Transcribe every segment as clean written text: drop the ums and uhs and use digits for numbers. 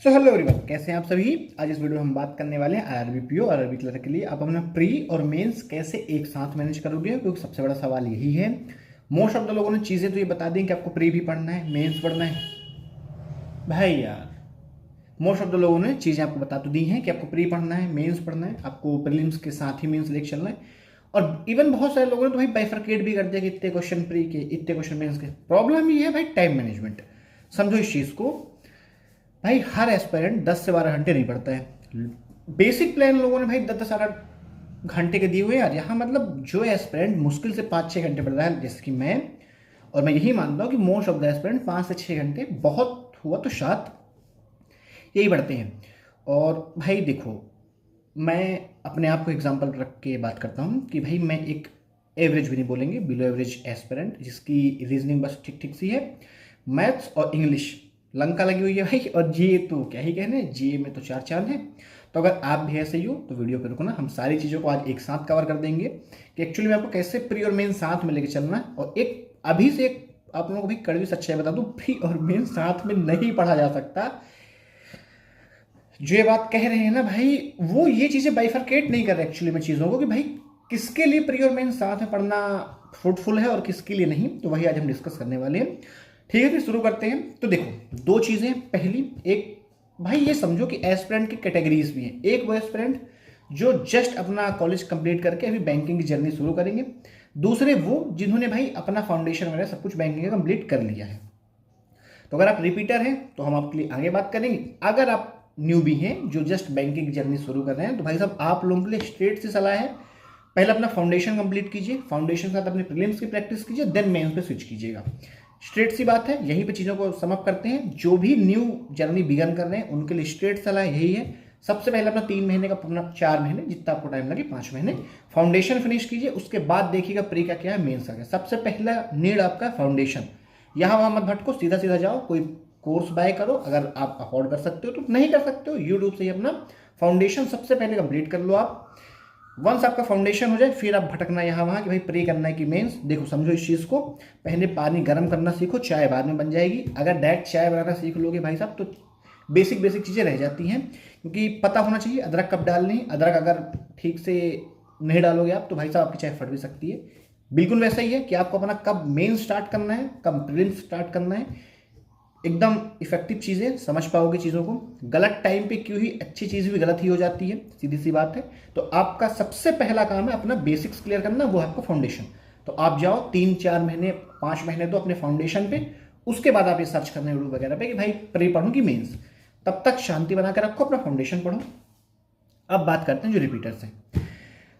So hello everyone, कैसे हैं आप सभी। आज इस वीडियो में हम बात करने वाले हैं आरआरबी पीओ और आरआरबी क्लर्क के लिए आप अपना प्री और मेंस कैसे एक साथ मैनेज करोगे, क्योंकि सबसे बड़ा सवाल यही है। मोस्ट ऑफ द लोगों ने चीज़ें तो ये बता दी कि आपको प्री भी पढ़ना है, मेंस पढ़ना है। भाई यार, मोस्ट ऑफ द लोगों ने चीज़ें आपको बता तो दी हैं कि आपको प्री पढ़ना है, मेंस पढ़ना है, आपको प्रीलिम्स के साथ ही मेंस लेके चलना है। और इवन बहुत सारे लोगों ने तो भाई बाइफरकेट भी कर दिया कि इतने क्वेश्चन प्री के, इतने क्वेश्चन मेंस के। प्रॉब्लम ये है भाई टाइम मैनेजमेंट। समझो इस चीज़ को भाई, हर एस्पायरेंट 10 से 12 घंटे नहीं पढ़ता है। बेसिक प्लान लोगों ने भाई 10-12 घंटे के दिए हुए यार। यहाँ मतलब जो एस्पायरेंट मुश्किल से 5-6 घंटे पढ़ रहा है, जैसे कि मैं, और मैं यही मानता हूँ कि मोस्ट ऑफ द एस्पायरेंट 5 से 6 घंटे, बहुत हुआ तो 7, यही पढ़ते हैं। और भाई देखो, मैं अपने आप को एग्जाम्पल रख के बात करता हूँ कि भाई मैं एक एवरेज भी नहीं बोलेंगे, बिलो एवरेज एस्पिरेंट, जिसकी रीजनिंग बस ठीक ठीक सी है। मैथ्स और इंग्लिश लंका लगी हुई है भाई, और जीए तो क्या ही कहने, जीए में तो 4 चांद है। तो अगर आप भी ऐसे ही हो तो वीडियो पे रुको ना, हम सारी चीज़ों को आज एक साथ कवर कर देंगे कि एक्चुअली में आपको कैसे प्री और मेन साथ में लेके चलना है। और एक अभी से एक आप लोगों को भी कड़वी सच्चाई बता दूं, प्री और मेन साथ में नहीं पढ़ा जा सकता। जो ये बात कह रहे हैं ना भाई, वो ये चीज़ें बाइफरकेट नहीं कर रहे एक्चुअली में चीज़ों को, कि भाई किसके लिए प्री और मेन साथ में पढ़ना फ्रूटफुल है और किसके लिए नहीं। तो वही आज हम डिस्कस करने वाले हैं। ठीक है, फिर शुरू करते हैं। तो देखो, 2 चीज़ें। पहली, एक भाई ये समझो कि एस्पिरेंट की कैटेगरीज भी हैं। एक वो एस्पिरेंट जो जस्ट अपना कॉलेज कंप्लीट करके अभी बैंकिंग की जर्नी शुरू करेंगे। दूसरे वो जिन्होंने भाई अपना फाउंडेशन वगैरह सब कुछ बैंकिंग का कंप्लीट कर लिया है। तो अगर आप रिपीटर हैं तो हम आपके लिए आगे बात करेंगे। अगर आप न्यू भी हैं जो जस्ट बैंकिंग की जर्नी शुरू कर रहे हैं, तो भाई साहब आप लोगों के लिए स्ट्रेट सी सलाह है, पहले अपना फाउंडेशन कंप्लीट कीजिए, फाउंडेशन के साथ अपने प्रीलिम्स की प्रैक्टिस कीजिए, देन मेंस पे स्विच कीजिएगा। स्ट्रेट सी बात है, यहीं पे चीज़ों को समअप करते हैं। जो भी न्यू जर्नी बिगन कर रहे हैं उनके लिए स्ट्रेट सलाह यही है, सबसे पहले अपना 3 महीने का, अपना 4 महीने जितना आपको टाइम लगे, 5 महीने फाउंडेशन फिनिश कीजिए। उसके बाद देखिएगा प्री का क्या है, मेंस का क्या है। सबसे पहला नीड आपका फाउंडेशन। यहाँ वहाँ मत भटको, सीधा सीधा जाओ, कोई कोर्स बाय करो अगर आप अफोर्ड कर सकते हो। तो नहीं कर सकते हो, यूट्यूब से ही अपना फाउंडेशन सबसे पहले कंप्लीट कर लो आप। वंस आपका फाउंडेशन हो जाए, फिर आप भटकना यहाँ वहाँ कि भाई प्रे करना है कि मेंस। देखो समझो इस चीज़ को, पहले पानी गर्म करना सीखो, चाय बाद में बन जाएगी। अगर डायरेक्ट चाय बनाना सीख लोगे भाई साहब, तो बेसिक बेसिक चीज़ें रह जाती हैं। क्योंकि पता होना चाहिए अदरक कब डालनी है। अदरक अगर ठीक से नहीं डालोगे आप तो भाई साहब आपकी चाय फट भी सकती है। बिल्कुल वैसा ही है कि आपको अपना कब मेन स्टार्ट करना है, कब प्रीलिम्स स्टार्ट करना है। एकदम इफेक्टिव चीज़ें समझ पाओगे चीज़ों को। गलत टाइम पे क्यों ही अच्छी चीज़ भी गलत ही हो जाती है, सीधी सी बात है। तो आपका सबसे पहला काम है अपना बेसिक्स क्लियर करना, वो है आपका फाउंडेशन। तो आप जाओ 3-4 महीने, 5 महीने तो अपने फाउंडेशन पे। उसके बाद आप ये सर्च करना यूट्यूब वगैरह पे कि भाई प्री पढ़ूँ कि मेंस। तब तक शांति बना के रखो, अपना फाउंडेशन पढ़ो। अब बात करते हैं जो रिपीटर्स हैं।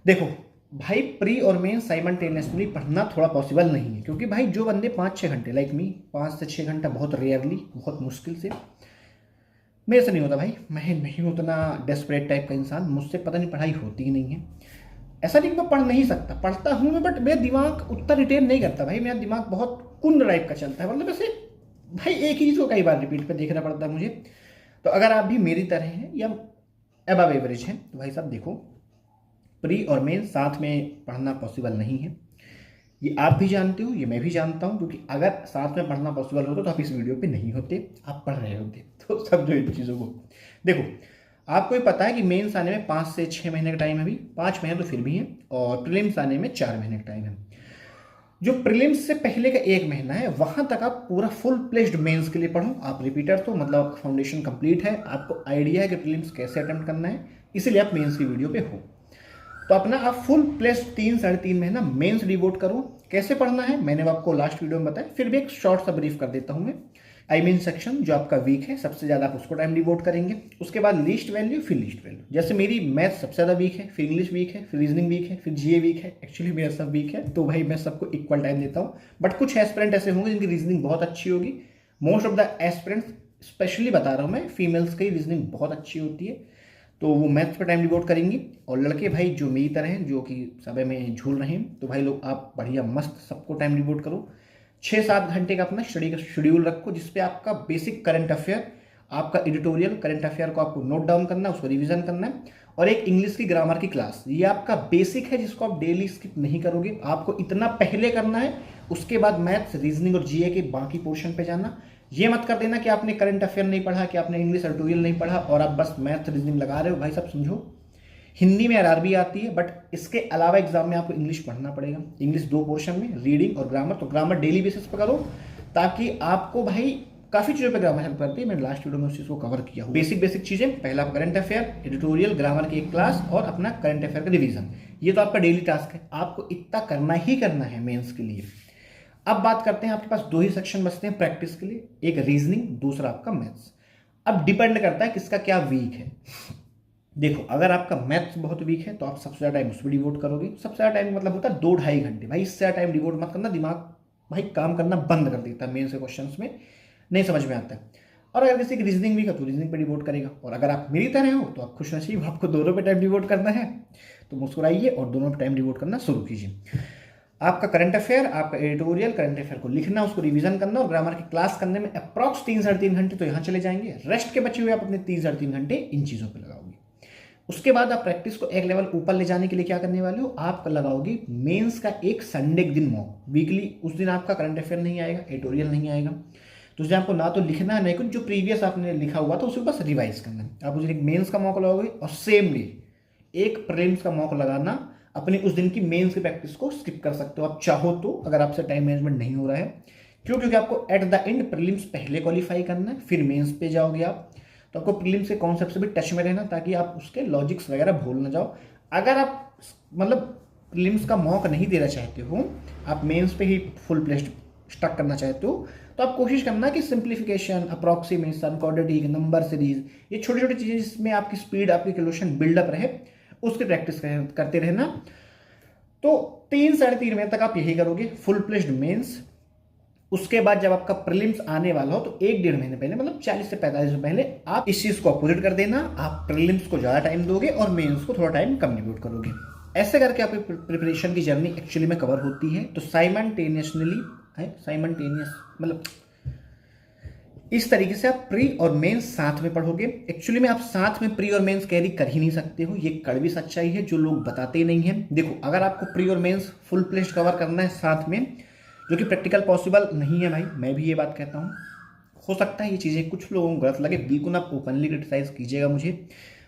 देखो भाई, प्री और मेन साइमल्टेनियसली पढ़ना थोड़ा पॉसिबल नहीं है, क्योंकि भाई जो बंदे 5-6 घंटे, लाइक मी 5 से 6 घंटा बहुत रेयरली, बहुत मुश्किल से, मेरे से नहीं होता भाई। मैं नहीं उतना डेस्परेट टाइप का इंसान, मुझसे पता नहीं पढ़ाई होती ही नहीं है। ऐसा नहीं कि मैं पढ़ नहीं सकता, पढ़ता हूँ मैं, बट मेरा दिमाग उतना रिटेन नहीं करता भाई। मेरा दिमाग बहुत कुंड टाइप का चलता है, मतलब ऐसे भाई एक ही चीज़ को कई बार रिपीट पे देखना पड़ता है मुझे। तो अगर आप भी मेरी तरह हैं या अबव एवरेज हैं, तो भाई साहब देखो, प्री और मेन साथ में पढ़ना पॉसिबल नहीं है। ये आप भी जानते हो, ये मैं भी जानता हूँ, क्योंकि अगर साथ में पढ़ना पॉसिबल होता तो आप इस वीडियो पे नहीं होते, आप पढ़ रहे होते। तो समझो इन चीज़ों को। देखो, आपको ये पता है कि मेंस आने में 5 से 6 महीने का टाइम है। अभी 5 महीने तो फिर भी है, और प्रीलिम्स आने में 4 महीने का टाइम है। जो प्रीलिम्स से पहले का 1 महीना है, वहां तक आप पूरा फुल प्लेस्ड मेंस के लिए पढ़ो। आप रिपीटर तो मतलब आपका फाउंडेशन कंप्लीट है, आपको आइडिया है कि प्रीलिम्स कैसे अटेम्प्ट करना है, इसीलिए आप मेंस की वीडियो पे हो। तो अपना आप फुल प्लेस 3-3.5 महीना मेंस डिवोट करो। कैसे पढ़ना है मैंने आपको लास्ट वीडियो में बताया, फिर भी एक शॉर्ट सा ब्रीफ कर देता हूं मैं। आई मीन सेक्शन जो आपका वीक है, सबसे ज़्यादा आप उसको टाइम डिवोट करेंगे। उसके बाद लीस्ट वैल्यू, फिर लीस्ट वैल्यू। जैसे मेरी मैथ सबसे ज़्यादा वीक है, फिर इंग्लिश वीक है, फिर रीजनिंग वीक है, फिर जीए वीक है। एक्चुअली मेरा सब वीक है, तो भाई मैं सबको इक्वल टाइम देता हूँ। बट कुछ एस्पिरेंट ऐसे होंगे जिनकी रीजनिंग बहुत अच्छी होगी। Most of the aspirants, specially बता रहा हूँ मैं, फीमेल्स की रीजनिंग बहुत अच्छी होती है, तो वो मैथ्स पर टाइम डिवोट करेंगी। और लड़के भाई जो मेरी तरह हैं, जो कि समय में झूल रहे हैं, तो भाई लोग आप बढ़िया मस्त सबको टाइम डिवोट करो। 6-7 घंटे का अपना स्टडी का शेड्यूल रखो, जिसपे आपका बेसिक करंट अफेयर, आपका एडिटोरियल करंट अफेयर को आपको नोट डाउन करना है, उसको रिवीजन करना है। और एक इंग्लिश की ग्रामर की क्लास, ये आपका बेसिक है जिसको आप डेली स्किप नहीं करोगे। आपको इतना पहले करना है, उसके बाद मैथ्स, रीजनिंग और जीए के बाकी पोर्शन पे जाना। ये मत कर देना कि आपने करंट अफेयर नहीं पढ़ा, कि आपने इंग्लिश एडिटोरियल नहीं पढ़ा और आप बस मैथ रीजनिंग लगा रहे हो। भाई सब समझो, हिंदी में आरआरबी आती है, बट इसके अलावा एग्जाम में आपको इंग्लिश पढ़ना पड़ेगा। इंग्लिश 2 पोर्शन में, रीडिंग और ग्रामर। तो ग्रामर डेली बेसिस पर करो, ताकि आपको भाई काफ़ी चीज़ों पे ग्रामर हेल्प करती है। मैंने लास्ट वीडियो में उस चीज़ को कवर किया हूँ। बेसिक चीज़ें, पहला करंट अफेयर, एडिटोरियल, ग्रामर की एक क्लास और अपना करंट अफेयर का रिवीजन। ये तो आपका डेली टास्क है, आपको इतना करना ही करना है मेंस के लिए। अब बात करते हैं, आपके पास 2 ही सेक्शन बचते हैं प्रैक्टिस के लिए, एक रीजनिंग, दूसरा आपका मैथ्स। अब डिपेंड करता है किसका क्या वीक है। देखो, अगर आपका मैथ्स बहुत वीक है तो आप सबसे ज़्यादा टाइम उसमें डिवोट करोगे। सबसे ज़्यादा टाइम मतलब होता है 2-2.5 घंटे। भाई इससे ज़्यादा टाइम डिवोट मत करना, दिमाग भाई काम करना बंद कर देता है मेंस के क्वेश्चंस में, नहीं समझ में आता है। और अगर किसी की रीजनिंग वीक है तो रीजनिंग पे डिवोट करेगा। और अगर आप मेरी तरह हो तो आप खुश नसीब, आपको दोनों पे टाइम डिवोट करना है, तो मुस्कुराइए और दोनों पे टाइम डिवोट करना शुरू कीजिए। आपका करंट अफेयर, आपका एडिटोरियल, करंट अफेयर को लिखना, उसको रिवीजन करना और ग्रामर की क्लास करने में अप्रॉक्स 3-3.5 घंटे तो यहाँ चले जाएंगे। रेस्ट के बचे हुए आप अपने 3-3.5 घंटे इन चीज़ों पर लगाओगे। उसके बाद आप प्रैक्टिस को एक लेवल ऊपर ले जाने के लिए क्या करने वाले हो, आप लगाओगे मेंस का एक संडे के दिन मॉक वीकली। उस दिन आपका करंट अफेयर नहीं आएगा, एडिटोरियल नहीं आएगा, तो उसमें आपको ना तो लिखना है, नहीं कुछ, जो प्रीवियस आपने लिखा हुआ था उसे बस रिवाइज करना है। आप उस दिन एक मेंस का मॉक लगाओगे और सेम डे एक प्रीलिम्स का मॉक लगाना। अपनी उस दिन की मेंस की प्रैक्टिस को स्किप कर सकते हो आप चाहो तो, अगर आपसे टाइम मैनेजमेंट नहीं हो रहा है। क्यों? क्योंकि आपको एट द एंड प्रीलिम्स पहले क्वालिफाई करना है, फिर मेंस पे जाओगे आप। तो आपको प्रीलिम्स के कॉन्सेप्ट से भी टच में रहना, ताकि आप उसके लॉजिक्स वगैरह भूल ना जाओ। अगर आप मतलब प्रीलिम्स का मॉक नहीं देना चाहते हो, आप मेंस पे ही फुल प्लेस्ड स्टक करना चाहते हो, तो आप कोशिश करना कि simplification, approximation, quadratic, number series, ये छोटी छोटी चीज़ें जिसमें आपकी स्पीड, आपकी कैलकुलेशन बिल्डअप रहे, उसकी प्रैक्टिस करते रहना। तो 3-3.5 महीने तक आप यही करोगे, फुल प्लेस्ड मेंस। उसके बाद जब आपका प्रीलिम्स आने वाला हो तो 1-1.5 महीने पहले, मतलब 40 से 45 दिन पहले, आप इस चीज को अपोजिट कर देना। आप प्रीलिम्स को ज्यादा टाइम दोगे और मेंस को थोड़ा टाइम कम डिवोट करोगे। ऐसे करके आपकी प्रिपरेशन की जर्नी एक्चुअली में कवर होती है। तो साइमल्टेनियसली मतलब इस तरीके से आप प्री और मेंस साथ में पढ़ोगे। एक्चुअली में आप साथ में प्री और मेंस कैरी कर ही नहीं सकते हो, ये कड़वी सच्चाई है जो लोग बताते नहीं है। देखो, अगर आपको प्री और मेंस फुल प्लेस्ड कवर करना है साथ में, जो कि प्रैक्टिकल पॉसिबल नहीं है भाई, मैं भी ये बात कहता हूँ। हो सकता है ये चीज़ें कुछ लोगों को गलत लगे, बिल्कुल आप ओपनली क्रिटिसाइज कीजिएगा मुझे,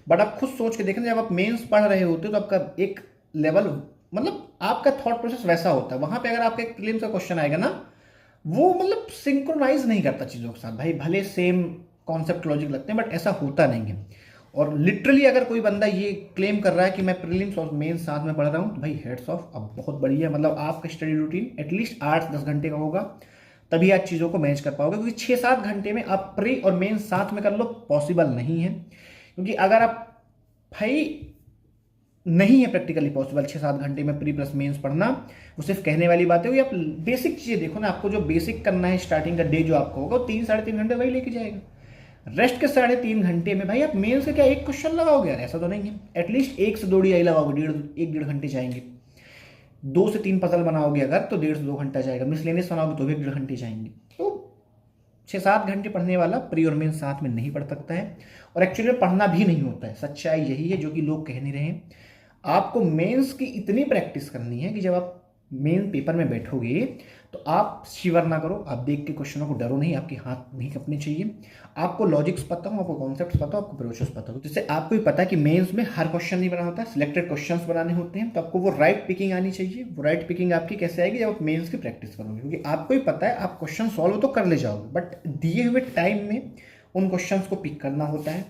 बट आप खुद सोच के देखना, जब आप मेंस पढ़ रहे होते हो तो आपका एक लेवल, मतलब आपका थॉट प्रोसेस वैसा होता है। वहां पे अगर आपका एक प्रीलिम्स का क्वेश्चन आएगा ना, वो मतलब सिंक्रोनाइज नहीं करता चीज़ों के साथ। भाई भले सेम कॉन्सेप्ट लॉजिक लगते हैं, बट ऐसा होता नहीं है। और लिटरली अगर कोई बंदा ये क्लेम कर रहा है कि मैं प्रीलिम्स और मेंस साथ में पढ़ रहा हूँ, तो भाई हेड्स ऑफ, अब बहुत बढ़िया। मतलब आपका स्टडी रूटीन एटलीस्ट 8-10 घंटे का होगा, तभी आप चीज़ों को मैनेज कर पाओगे। क्योंकि 6-7 घंटे में आप प्री और मेंस साथ में कर लो, पॉसिबल नहीं है। क्योंकि अगर आप भाई नहीं है प्रैक्टिकली पॉसिबल 6-7 घंटे में प्री प्लस मेंस पढ़ना, वो सिर्फ कहने वाली बात है। आप बेसिक चीज़ें देखो ना, आपको जो बेसिक करना है स्टार्टिंग का डे जो आपका होगा, वो 3-3.5 घंटे वही लेके जाएगा। रेस्ट के 3.5 घंटे में भाई आप मेंस से क्या एक क्वेश्चन लगाओगे यार? ऐसा तो नहीं है। एटलीस्ट 1 से 2 DI लगाओगे, 1-1.5 घंटे जाएंगे। 2 से 3 पजल बनाओगे अगर, तो 1.5 से 2 घंटा जाएगा। मिसलेनियस बनाओगे तो भी 1.5 घंटे जाएंगे। तो 6-7 घंटे पढ़ने वाला प्री और मेंस साथ में नहीं पढ़ सकता है, और एक्चुअली में पढ़ना भी नहीं होता है। सच्चाई यही है जो कि लोग कह नहीं रहे हैं। आपको मेंस की इतनी प्रैक्टिस करनी है कि जब आप मेन पेपर में बैठोगे तो आप शिवर ना करो, आप देख के क्वेश्चनों को डरो नहीं, आपके हाथ नहीं कपने चाहिए। आपको लॉजिक्स पता हो, आपको कॉन्सेप्ट्स पता हो, आपको प्रोसेस पता हो, जिससे आपको भी पता है कि मेंस में हर क्वेश्चन नहीं बना होता है, सिलेक्टेड क्वेश्चंस बनाने होते हैं। तो आपको वो राइट पिकिंग आनी चाहिए। वो राइट पिकिंग आपकी कैसे आएगी? जब आप मेंस की प्रैक्टिस करोगे, क्योंकि आपको ही पता है आप क्वेश्चन सॉल्व तो कर ले जाओगे, बट दिए हुए टाइम में उन क्वेश्चन को पिक करना होता है।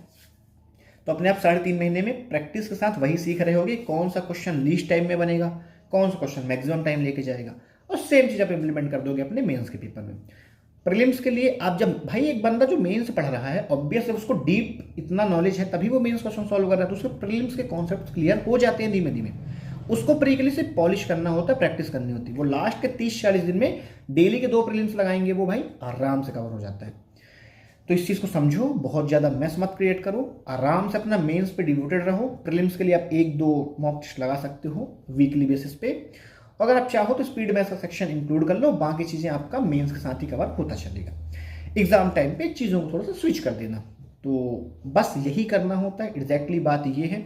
तो अपने आप 3.5 महीने में प्रैक्टिस के साथ वही सीख रहे होगे, कौन सा क्वेश्चन लीस्ट टाइम में बनेगा, कौन सा क्वेश्चन मैक्सिमम टाइम लेके जाएगा, और सेम चीज आप इंप्लीमेंट कर दोगे अपने मेंस के पेपर में। प्रीलिम्स के लिए आप जब भाई एक बंदा जो मेंस पढ़ रहा है, ऑब्वियसली उसको डीप इतना नॉलेज है, तभी वो मेंस क्वेश्चन सॉल्व कर रहा है, तो उसके प्रीलिम्स के कॉन्सेप्ट क्लियर हो जाते हैं धीमे धीमे। उसको प्री के लिए सिर्फ पॉलिश करना होता है, प्रैक्टिस करनी होती है। वो लास्ट के 30-40 दिन में डेली के 2 प्रीलिम्स लगाएंगे, वो भाई आराम से कवर हो जाता है। तो इस चीज़ को समझो, बहुत ज़्यादा मैस मत क्रिएट करो, आराम से अपना मेंस पे डिवोटेड रहो। प्रीलिम्स के लिए आप 1-2 मॉक टेस्ट लगा सकते हो वीकली बेसिस पे। अगर आप चाहो तो स्पीड मैथ्स का सेक्शन इंक्लूड कर लो, बाकी चीज़ें आपका मेंस के साथ ही कवर होता चलेगा। एग्जाम टाइम पे चीज़ों को थोड़ा सा स्विच कर देना। तो बस यही करना होता है। एग्जैक्टली बात ये है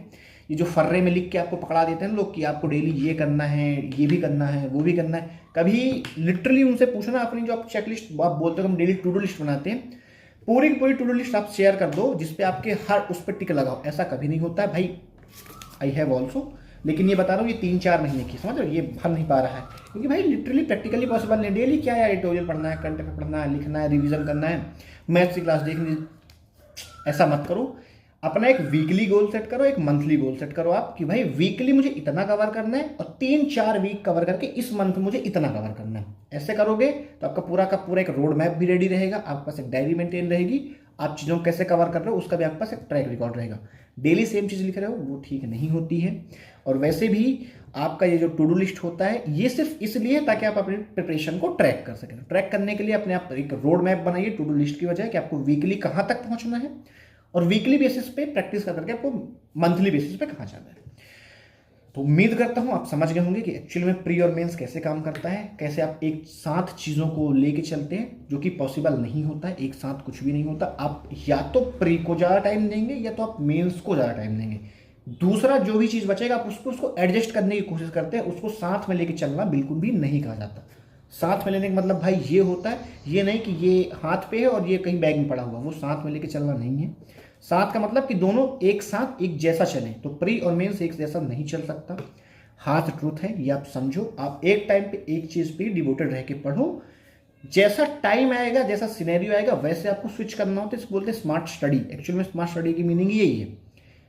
ये जो फर्रे में लिख के आपको पकड़ा देते हैं लोग कि आपको डेली ये करना है, ये भी करना है, वो भी करना है, कभी लिटरली उनसे पूछना अपनी जो आप चेकलिस्ट आप बोलते हो हम डेली टू डू लिस्ट बनाते हैं, पूरी की पूरी टू डू लिस्ट आप शेयर कर दो जिसपे आपके हर उस पर टिक लगाओ। ऐसा कभी नहीं होता है भाई, आई हैव ऑल्सो, लेकिन ये बता रहा हूँ ये 3-4 महीने की, समझ रहे हो, ये भर नहीं पा रहा है क्योंकि भाई लिटरली प्रैक्टिकली पॉसिबल नहीं। डेली क्या है, एडिटोरियल पढ़ना है, कंटेंट पढ़ना है, लिखना है, रिवीजन करना है, मैथ्स की क्लास देखनी, ऐसा मत करो। अपना एक वीकली गोल सेट करो, एक मंथली गोल सेट करो आप कि भाई वीकली मुझे इतना कवर करना है और 3-4 वीक कवर करके इस मंथ मुझे इतना कवर करना है। ऐसे करोगे तो आपका पूरा का पूरा एक रोड मैप भी रेडी रहेगा, आपके पास एक डायरी मेंटेन रहेगी, आप चीज़ों को कैसे कवर कर रहे हो उसका भी आपके पास एक ट्रैक रिकॉर्ड रहेगा। डेली सेम चीज़ लिख रहे हो वो ठीक नहीं होती है। और वैसे भी आपका ये जो टू डू लिस्ट होता है ये सिर्फ इसलिए ताकि आप अपनी प्रिपरेशन को ट्रैक कर सकें। ट्रैक करने के लिए अपने आप एक रोड मैप बनाइए टू डू लिस्ट की वजह कि आपको वीकली कहाँ तक पहुँचना है और वीकली बेसिस पे प्रैक्टिस कर करके आपको मंथली बेसिस पे कहाँ जाना है। तो उम्मीद करता हूँ आप समझ गए होंगे कि एक्चुअली में प्री और मेंस कैसे काम करता है, कैसे आप एक साथ चीज़ों को लेके चलते हैं, जो कि पॉसिबल नहीं होता है, एक साथ कुछ भी नहीं होता। आप या तो प्री को ज़्यादा टाइम देंगे या तो आप मेंस को ज़्यादा टाइम देंगे, दूसरा जो भी चीज़ बचेगा आप उसको एडजस्ट करने की कोशिश करते हैं। उसको साथ में लेके चलना बिल्कुल भी नहीं कहा जाता। साथ में लेने का मतलब भाई ये होता है, ये नहीं कि ये हाथ पे है और ये कहीं बैग में पड़ा हुआ, वो साथ में लेके चलना नहीं है। साथ का मतलब कि दोनों एक साथ एक जैसा चलें, तो प्री और मेंस एक जैसा नहीं चल सकता। हाथ ट्रूथ है ये आप समझो। आप एक टाइम पे एक चीज़ पे डिवोटेड रह के पढ़ो, जैसा टाइम आएगा, जैसा सिनेरियो आएगा वैसे आपको स्विच करना होता है। इसको बोलते हैं स्मार्ट स्टडी। एक्चुअल में स्मार्ट स्टडी की मीनिंग यही है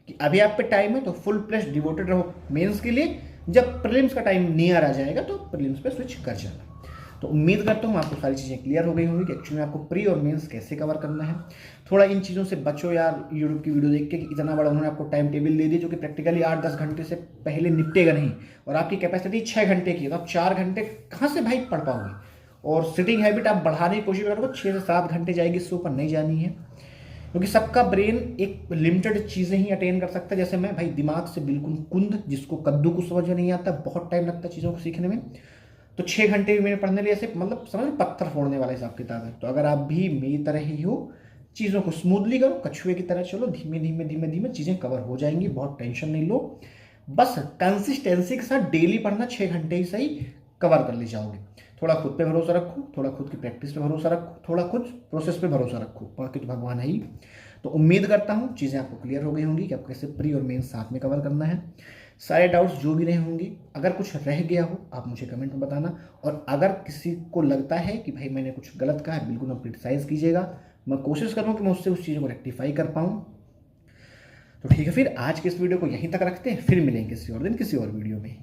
कि अभी आप पे टाइम है तो फुल प्लेस डिवोटेड रहो मेंस के लिए, जब प्रीलिम्स का टाइम नियर आ जाएगा तो प्रीलिम्स पे स्विच कर जाना। तो उम्मीद करता हूँ आपको सारी चीज़ें क्लियर हो गई होंगी कि एक्चुअली में आपको प्री और मेंस कैसे कवर करना है। थोड़ा इन चीज़ों से बचो यार, यूट्यूब की वीडियो देख के कि इतना बड़ा उन्होंने आपको टाइम टेबल दे दिया जो कि प्रैक्टिकली 8-10 घंटे से पहले निपटेगा नहीं, और आपकी कैपेसिटी 6 घंटे की है, तो आप 4 घंटे कहाँ से भाई पढ़ पाओगे। और सिटिंग हैबिट आप बढ़ाने की कोशिश करोगे, 6 से 7 घंटे जाएगी, इससे ऊपर नहीं जानी है, क्योंकि सबका ब्रेन एक लिमिटेड चीज़ें ही अटेन कर सकता है। जैसे मैं भाई दिमाग से बिल्कुल कुंद, जिसको कद्दू को समझ में नहीं आता, बहुत टाइम लगता है चीज़ों को सीखने में, तो 6 घंटे भी मैंने पढ़ने लिए ऐसे मतलब समझ पत्थर फोड़ने वाला हिसाब किताब है। तो अगर आप भी मेरी तरह ही हो, चीज़ों को स्मूथली करो, कछुए की तरह चलो, धीमे धीमे धीमे धीमे चीज़ें कवर हो जाएंगी, बहुत टेंशन नहीं लो। बस कंसिस्टेंसी के साथ डेली पढ़ना, 6 घंटे ही सही कवर कर ले जाओगे। थोड़ा खुद पे भरोसा रखो, थोड़ा खुद की प्रैक्टिस पे भरोसा रखो, थोड़ा खुद प्रोसेस पे भरोसा रखो, बाकी तो भगवान है ही। तो उम्मीद करता हूँ चीज़ें आपको क्लियर हो गई होंगी कि आपको कैसे प्री और मेंस साथ में कवर करना है। सारे डाउट्स जो भी रहे होंगे, अगर कुछ रह गया हो आप मुझे कमेंट में बताना, और अगर किसी को लगता है कि भाई मैंने कुछ गलत कहा है, बिल्कुल आप क्रिटिसाइज़ कीजिएगा, मैं कोशिश करूँ कि मैं उससे उस चीज़ को रेक्टिफाई कर पाऊँ। तो ठीक है, फिर आज के इस वीडियो को यहीं तक रखते हैं, फिर मिलेंगे किसी और दिन किसी और वीडियो में।